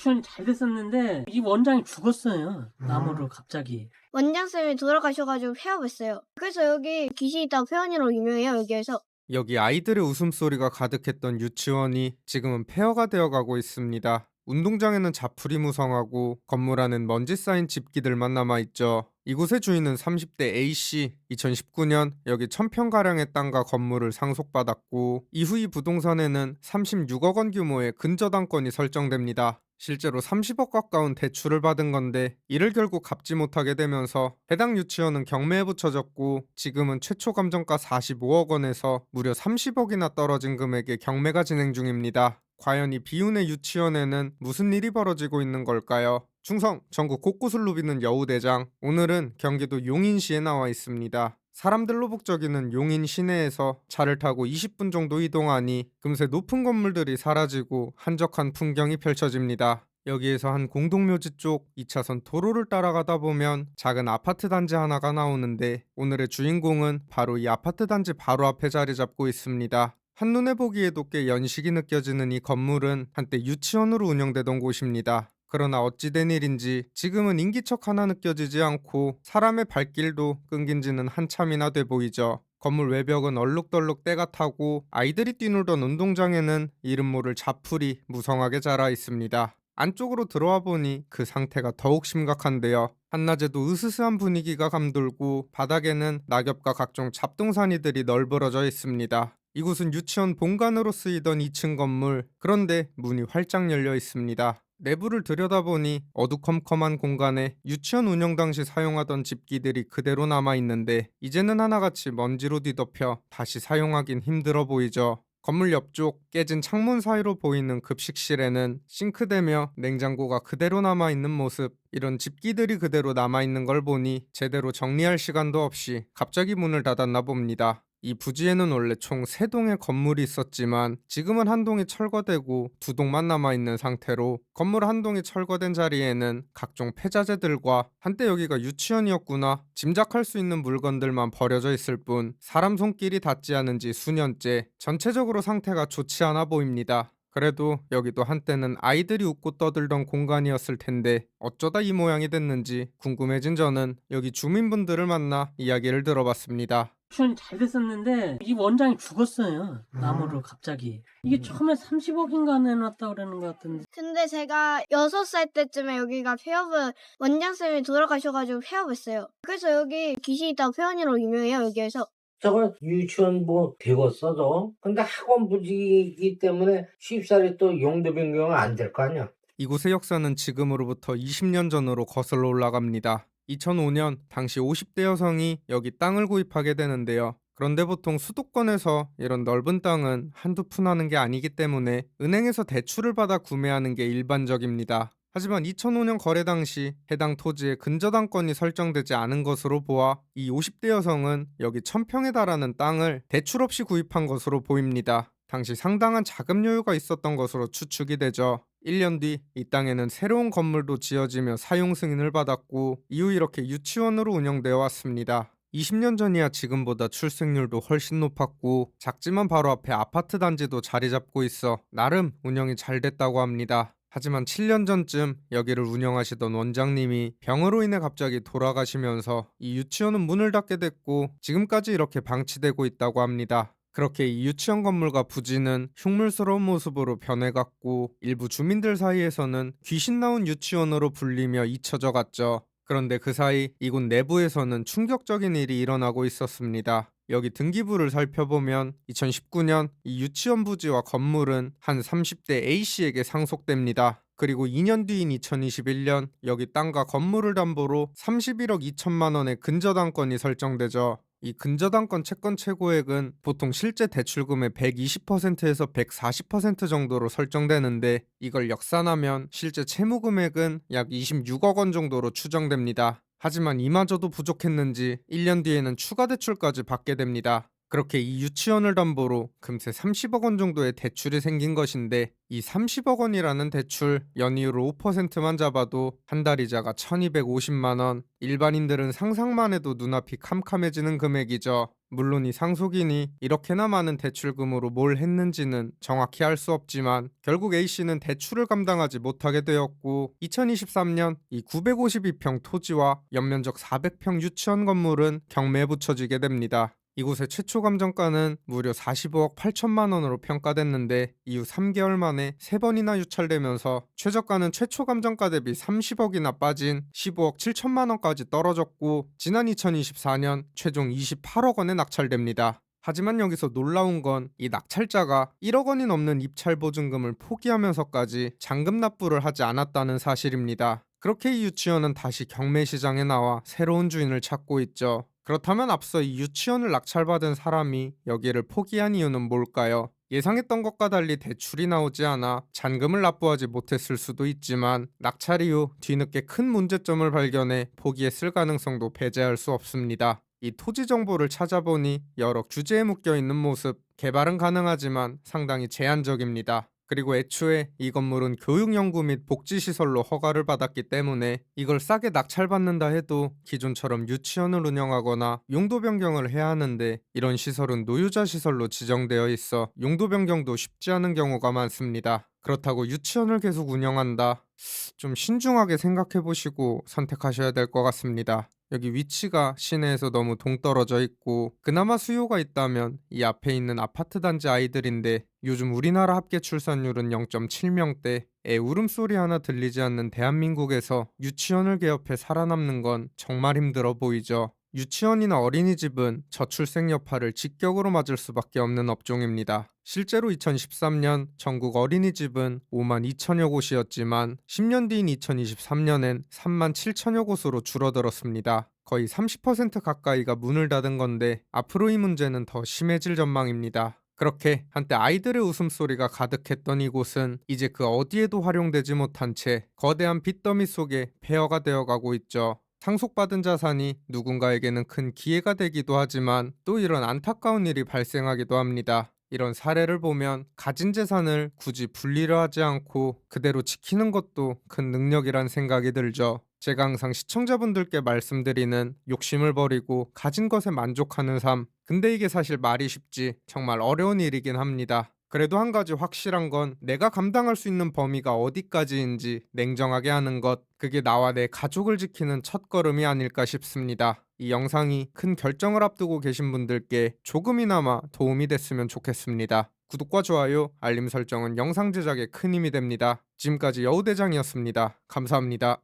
유치원이 잘 됐었는데 이 원장이 죽었어요. 암으로 갑자기. 원장쌤이 돌아가셔가지고 폐업했어요. 그래서 여기 귀신이 있다고 표현으로 유명해요, 여기에서. 여기 아이들의 웃음소리가 가득했던 유치원이 지금은 폐허가 되어가고 있습니다. 운동장에는 자풀이 무성하고 건물 안엔 먼지 쌓인 집기들만 남아있죠. 이곳의 주인은 30대 A씨, 2019년 여기 1000평가량의 땅과 건물을 상속받았고 이후 이 부동산에는 36억 원 규모의 근저당권이 설정됩니다. 실제로 30억 가까운 대출을 받은 건데 이를 결국 갚지 못하게 되면서 해당 유치원은 경매에 붙여졌고 지금은 최초 감정가 45억 원에서 무려 30억이나 떨어진 금액의 경매가 진행 중입니다. 과연 이 비운의 유치원에는 무슨 일이 벌어지고 있는 걸까요? 충성! 전국 곳곳을 누비는 여우대장. 오늘은 경기도 용인시에 나와 있습니다. 사람들로 북적이는 용인 시내에서 차를 타고 20분 정도 이동하니 금세 높은 건물들이 사라지고 한적한 풍경이 펼쳐집니다. 여기에서 한 공동묘지 쪽 2차선 도로를 따라가다 보면 작은 아파트 단지 하나가 나오는데 오늘의 주인공은 바로 이 아파트 단지 바로 앞에 자리 잡고 있습니다. 한눈에 보기에도 꽤 연식이 느껴지는 이 건물은 한때 유치원으로 운영되던 곳입니다. 그러나 어찌된 일인지 지금은 인기척 하나 느껴지지 않고 사람의 발길도 끊긴 지는 한참이나 돼 보이죠. 건물 외벽은 얼룩덜룩 때가 타고 아이들이 뛰놀던 운동장에는 이름 모를 자풀이 무성하게 자라 있습니다. 안쪽으로 들어와 보니 그 상태가 더욱 심각한데요. 한낮에도 으스스한 분위기가 감돌고 바닥에는 낙엽과 각종 잡동사니들이 널브러져 있습니다. 이곳은 유치원 본관으로 쓰이던 2층 건물, 그런데 문이 활짝 열려 있습니다. 내부를 들여다보니 어두컴컴한 공간에 유치원 운영 당시 사용하던 집기들이 그대로 남아있는데 이제는 하나같이 먼지로 뒤덮여 다시 사용하긴 힘들어 보이죠. 건물 옆쪽 깨진 창문 사이로 보이는 급식실에는 싱크대며 냉장고가 그대로 남아있는 모습. 이런 집기들이 그대로 남아있는 걸 보니 제대로 정리할 시간도 없이 갑자기 문을 닫았나 봅니다. 이 부지에는 원래 총 3동의 건물이 있었지만 지금은 한 동이 철거되고 2동만 남아있는 상태로 건물 한 동이 철거된 자리에는 각종 폐자재들과 한때 여기가 유치원이었구나 짐작할 수 있는 물건들만 버려져 있을 뿐 사람 손길이 닿지 않은 지 수년째 전체적으로 상태가 좋지 않아 보입니다. 그래도 여기도 한때는 아이들이 웃고 떠들던 공간이었을 텐데 어쩌다 이 모양이 됐는지 궁금해진 저는 여기 주민분들을 만나 이야기를 들어봤습니다. 유치원이 잘 됐었는데 이 원장이 죽었어요. 암으로 갑자기. 이게 처음에 30억인가 내놨다 그러는 것 같은데. 근데 제가 6살 때쯤에 여기가 폐업을, 원장쌤이 돌아가셔가지고 폐업했어요. 그래서 여기 귀신이 있다고 표현으로 유명해요, 여기에서. 저거 유치원 뭐 되겠어 저? 근데 학원 부지이기 때문에 쉽사리 또 용도 변경은 안 될 거 아니야? 이곳의 역사는 지금으로부터 20년 전으로 거슬러 올라갑니다. 2005년 당시 50대 여성이 여기 땅을 구입하게 되는데요. 그런데 보통 수도권에서 이런 넓은 땅은 한두 푼 하는 게 아니기 때문에 은행에서 대출을 받아 구매하는 게 일반적입니다. 하지만 2005년 거래 당시 해당 토지에 근저당권이 설정되지 않은 것으로 보아 이 50대 여성은 여기 1000평에 달하는 땅을 대출 없이 구입한 것으로 보입니다. 당시 상당한 자금 여유가 있었던 것으로 추측이 되죠. 1년 뒤 이 땅에는 새로운 건물도 지어지며 사용 승인을 받았고 이후 이렇게 유치원으로 운영되어 왔습니다. 20년 전이야 지금보다 출생률도 훨씬 높았고 작지만 바로 앞에 아파트 단지도 자리 잡고 있어 나름 운영이 잘 됐다고 합니다. 하지만 7년 전쯤 여기를 운영하시던 원장님이 병으로 인해 갑자기 돌아가시면서 이 유치원은 문을 닫게 됐고 지금까지 이렇게 방치되고 있다고 합니다. 그렇게 이 유치원 건물과 부지는 흉물스러운 모습으로 변해갔고 일부 주민들 사이에서는 귀신 나온 유치원으로 불리며 잊혀져 갔죠. 그런데 그 사이 이곳 내부에서는 충격적인 일이 일어나고 있었습니다. 여기 등기부를 살펴보면 2019년 이 유치원 부지와 건물은 한 30대 A씨에게 상속됩니다. 그리고 2년 뒤인 2021년 여기 땅과 건물을 담보로 31억 2천만 원의 근저당권이 설정되죠. 이 근저당권 채권 최고액은 보통 실제 대출금의 120%에서 140% 정도로 설정되는데 이걸 역산하면 실제 채무 금액은 약 26억 원 정도로 추정됩니다. 하지만 이마저도 부족했는지 1년 뒤에는 추가 대출까지 받게 됩니다. 그렇게 이 유치원을 담보로 금세 30억 원 정도의 대출이 생긴 것인데, 이 30억 원이라는 대출 연이율 5%만 잡아도 한 달 이자가 1250만 원. 일반인들은 상상만 해도 눈앞이 캄캄해지는 금액이죠. 물론 이 상속인이 이렇게나 많은 대출금으로 뭘 했는지는 정확히 알 수 없지만, 결국 A씨는 대출을 감당하지 못하게 되었고 2023년 이 952평 토지와 연면적 400평 유치원 건물은 경매에 붙여지게 됩니다. 이곳의 최초 감정가는 무려 45억 8천만 원으로 평가됐는데, 이후 3개월 만에 3번이나 유찰되면서 최저가는 최초 감정가 대비 30억이나 빠진 15억 7천만 원까지 떨어졌고, 지난 2024년 최종 28억 원에 낙찰됩니다. 하지만 여기서 놀라운 건 이 낙찰자가 1억 원이 넘는 입찰 보증금을 포기하면서까지 잔금 납부를 하지 않았다는 사실입니다. 그렇게 이 유치원은 다시 경매 시장에 나와 새로운 주인을 찾고 있죠. 그렇다면 앞서 이 유치원을 낙찰받은 사람이 여기를 포기한 이유는 뭘까요? 예상했던 것과 달리 대출이 나오지 않아 잔금을 납부하지 못했을 수도 있지만, 낙찰 이후 뒤늦게 큰 문제점을 발견해 포기했을 가능성도 배제할 수 없습니다. 이 토지 정보를 찾아보니 여러 규제에 묶여있는 모습, 개발은 가능하지만 상당히 제한적입니다. 그리고 애초에 이 건물은 교육연구 및 복지시설로 허가를 받았기 때문에 이걸 싸게 낙찰받는다 해도 기존처럼 유치원을 운영하거나 용도 변경을 해야 하는데, 이런 시설은 노유자 시설로 지정되어 있어 용도 변경도 쉽지 않은 경우가 많습니다. 그렇다고 유치원을 계속 운영한다? 좀 신중하게 생각해 보시고 선택하셔야 될 것 같습니다. 여기 위치가 시내에서 너무 동떨어져 있고, 그나마 수요가 있다면 이 앞에 있는 아파트 단지 아이들인데, 요즘 우리나라 합계 출산율은 0.7명대, 애 울음소리 하나 들리지 않는 대한민국에서 유치원을 개업해 살아남는 건 정말 힘들어 보이죠. 유치원이나 어린이집은 저출생 여파를 직격으로 맞을 수밖에 없는 업종입니다. 실제로 2013년 전국 어린이집은 5만 2천여 곳이었지만 10년 뒤인 2023년엔 3만 7천여 곳으로 줄어들었습니다. 거의 30% 가까이가 문을 닫은 건데, 앞으로 이 문제는 더 심해질 전망입니다. 그렇게 한때 아이들의 웃음소리가 가득했던 이곳은 이제 그 어디에도 활용되지 못한 채 거대한 빚더미 속에 폐허가 되어가고 있죠. 상속받은 자산이 누군가에게는 큰 기회가 되기도 하지만, 또 이런 안타까운 일이 발생하기도 합니다. 이런 사례를 보면 가진 재산을 굳이 분리를 하지 않고 그대로 지키는 것도 큰 능력이란 생각이 들죠. 제가 항상 시청자분들께 말씀드리는 욕심을 버리고 가진 것에 만족하는 삶. 근데 이게 사실 말이 쉽지 정말 어려운 일이긴 합니다. 그래도 한 가지 확실한 건 내가 감당할 수 있는 범위가 어디까지인지 냉정하게 하는 것, 그게 나와 내 가족을 지키는 첫걸음이 아닐까 싶습니다. 이 영상이 큰 결정을 앞두고 계신 분들께 조금이나마 도움이 됐으면 좋겠습니다. 구독과 좋아요, 알림 설정은 영상 제작에 큰 힘이 됩니다. 지금까지 여우대장이었습니다. 감사합니다.